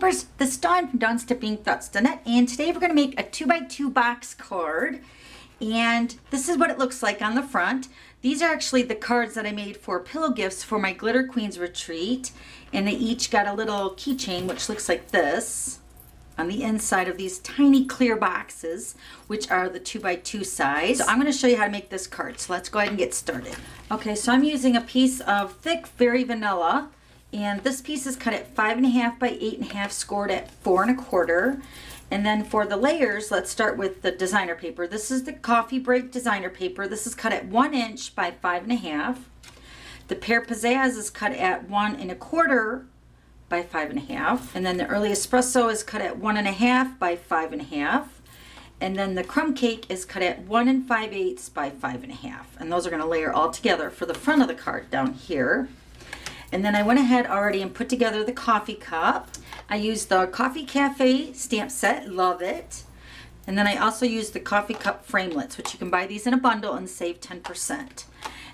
Stampers, this is Dawn from DawnStampingThoughts.net, and today we're going to make a 2x2 box card, and this is what it looks like on the front. These are actually the cards that I made for pillow gifts for my Glitter Queens retreat, and they each got a little keychain which looks like this on the inside of these tiny clear boxes, which are the 2x2 size. So I'm going to show you how to make this card, so let's go ahead and get started. Okay, so I'm using a piece of thick Very Vanilla, and this piece is cut at 5.5 by 8.5, scored at 4 1/4. And then for the layers, let's start with the designer paper. This is the Coffee Break designer paper. This is cut at 1 inch by 5.5. The Pear Pizzazz is cut at 1 1/4 by 5.5. And then the Early Espresso is cut at 1 1/2 by 5.5. And then the Crumb Cake is cut at 1 5/8 by 5.5. And those are going to layer all together for the front of the card down here. And then I went ahead already and put together the coffee cup. I used the Coffee Cafe stamp set, love it. And then I also used the coffee cup framelits, which you can buy these in a bundle and save 10%.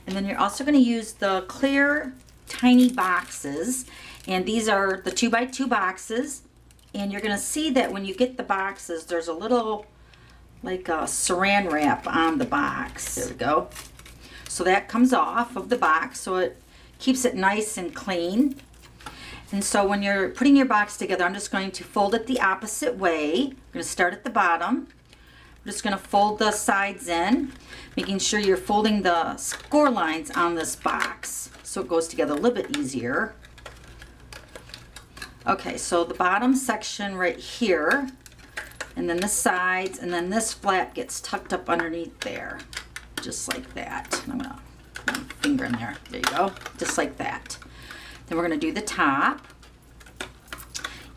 And then you're also going to use the clear tiny boxes. And these are the 2x2 boxes. And you're going to see that when you get the boxes, there's a little like a saran wrap on the box. There we go. So that comes off of the box, so it keeps it nice and clean. And so when you're putting your box together, I'm just going to fold it the opposite way. I'm going to start at the bottom. I'm just going to fold the sides in, making sure you're folding the score lines on this box so it goes together a little bit easier. Okay, so the bottom section right here, and then the sides, and then this flap gets tucked up underneath there, just like that. I'm going to finger in there. There you go. Just like that. Then we're going to do the top.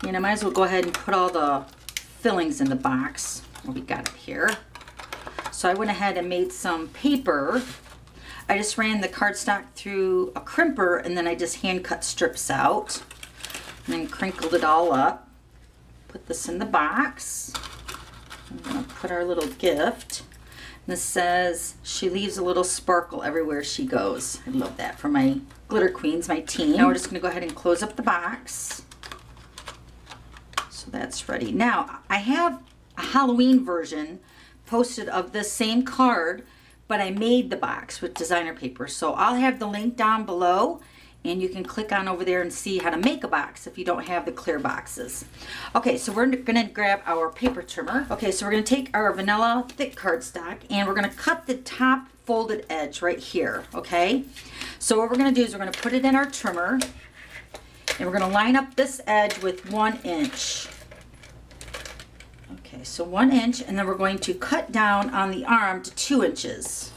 And I might as well go ahead and put all the fillings in the box. Well, we got it here. So I went ahead and made some paper. I just ran the cardstock through a crimper, and then I just hand cut strips out. And then crinkled it all up. Put this in the box. I'm going to put our little gift. This says, she leaves a little sparkle everywhere she goes. I love that for my Glitter Queens, my team. Now we're just going to go ahead and close up the box. So that's ready. Now, I have a Halloween version posted of this same card, but I made the box with designer paper. So I'll have the link down below, and you can click on over there and see how to make a box if you don't have the clear boxes. Okay, so we're gonna grab our paper trimmer. Okay, so we're gonna take our vanilla thick cardstock, and we're gonna cut the top folded edge right here, okay? So what we're gonna do is we're gonna put it in our trimmer, and we're gonna line up this edge with 1 inch. Okay, so 1 inch, and then we're going to cut down on the arm to 2 inches.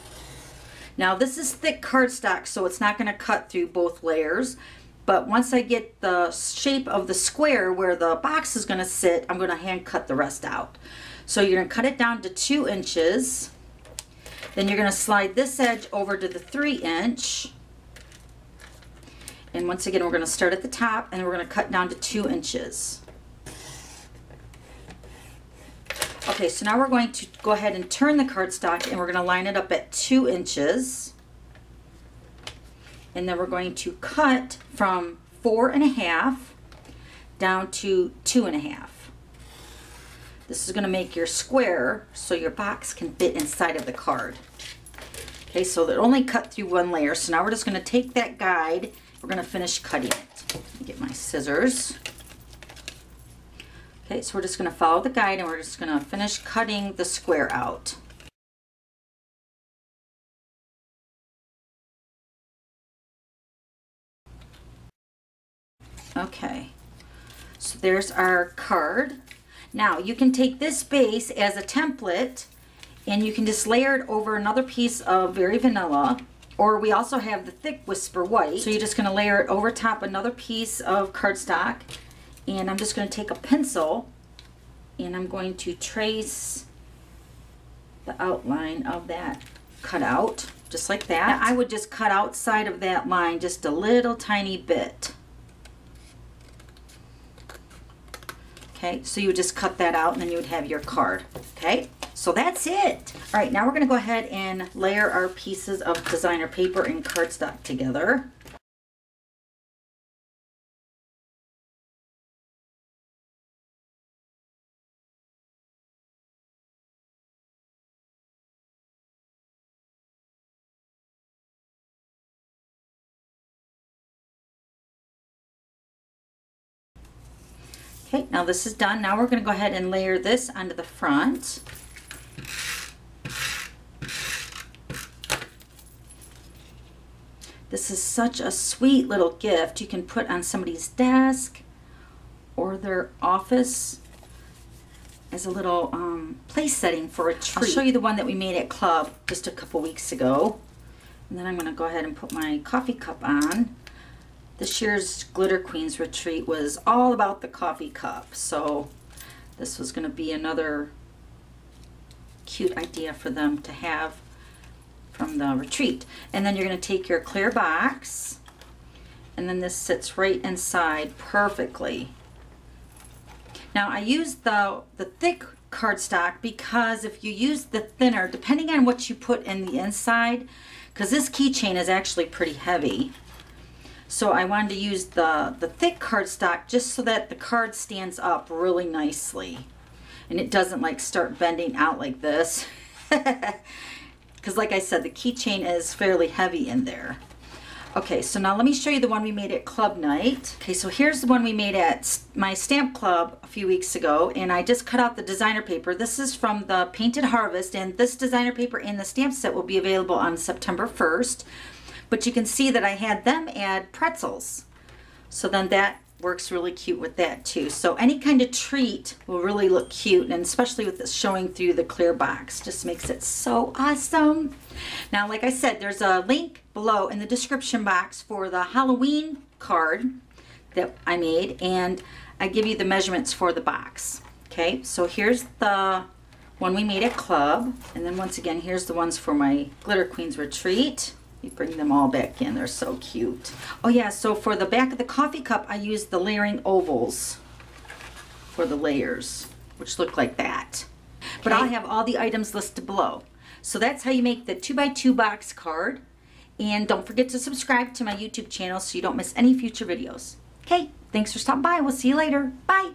Now this is thick cardstock, so it's not going to cut through both layers, but once I get the shape of the square where the box is going to sit, I'm going to hand cut the rest out. So you're going to cut it down to 2 inches, then you're going to slide this edge over to the 3 inch, and once again we're going to start at the top, and we're going to cut down to 2 inches. Okay, so now we're going to go ahead and turn the cardstock, and we're going to line it up at 2 inches. And then we're going to cut from 4 1/2 down to 2 1/2. This is going to make your square so your box can fit inside of the card. Okay, so it only cut through one layer. So now we're just going to take that guide. We're going to finish cutting it. Let me get my scissors. Okay, so we're just going to follow the guide, and we're just going to finish cutting the square out. Okay, so there's our card. Now you can take this base as a template, and you can just layer it over another piece of Very Vanilla, or we also have the thick Whisper White. So you're just going to layer it over top another piece of cardstock. And I'm just going to take a pencil, and I'm going to trace the outline of that cutout, just like that. Now, I would just cut outside of that line just a little tiny bit. Okay, so you would just cut that out, and then you would have your card. Okay, so that's it. All right, now we're going to go ahead and layer our pieces of designer paper and cardstock together. Okay, now this is done. Now we're going to go ahead and layer this onto the front. This is such a sweet little gift you can put on somebody's desk or their office as a little place setting for a treat. I'll show you the one that we made at Club just a couple weeks ago. And then I'm going to go ahead and put my coffee cup on. This year's Glitter Queens retreat was all about the coffee cup, so this was going to be another cute idea for them to have from the retreat. And then you're going to take your clear box, and then this sits right inside perfectly. Now I used the thick cardstock because if you use the thinner, depending on what you put in the inside, because this keychain is actually pretty heavy, so I wanted to use the thick cardstock just so that the card stands up really nicely and it doesn't like start bending out like this. Because like I said, the keychain is fairly heavy in there. Okay, so now let me show you the one we made at Club Night. Okay, so here's the one we made at my stamp club a few weeks ago, and I just cut out the designer paper. This is from the Painted Harvest, and this designer paper and the stamp set will be available on September 1st. But you can see that I had them add pretzels. So then that works really cute with that too. So any kind of treat will really look cute, and especially with this showing through the clear box, just makes it so awesome. Now, like I said, there's a link below in the description box for the Halloween card that I made, and I give you the measurements for the box. Okay, so here's the one we made at Club, and then once again, here's the ones for my Glitter Queens retreat. You bring them all back in, they're so cute. Oh yeah, so for the back of the coffee cup, I used the layering ovals for the layers, which look like that. But I'll have all the items listed below. So that's how you make the 2x2 box card. And don't forget to subscribe to my YouTube channel so you don't miss any future videos. Okay, thanks for stopping by. We'll see you later. Bye.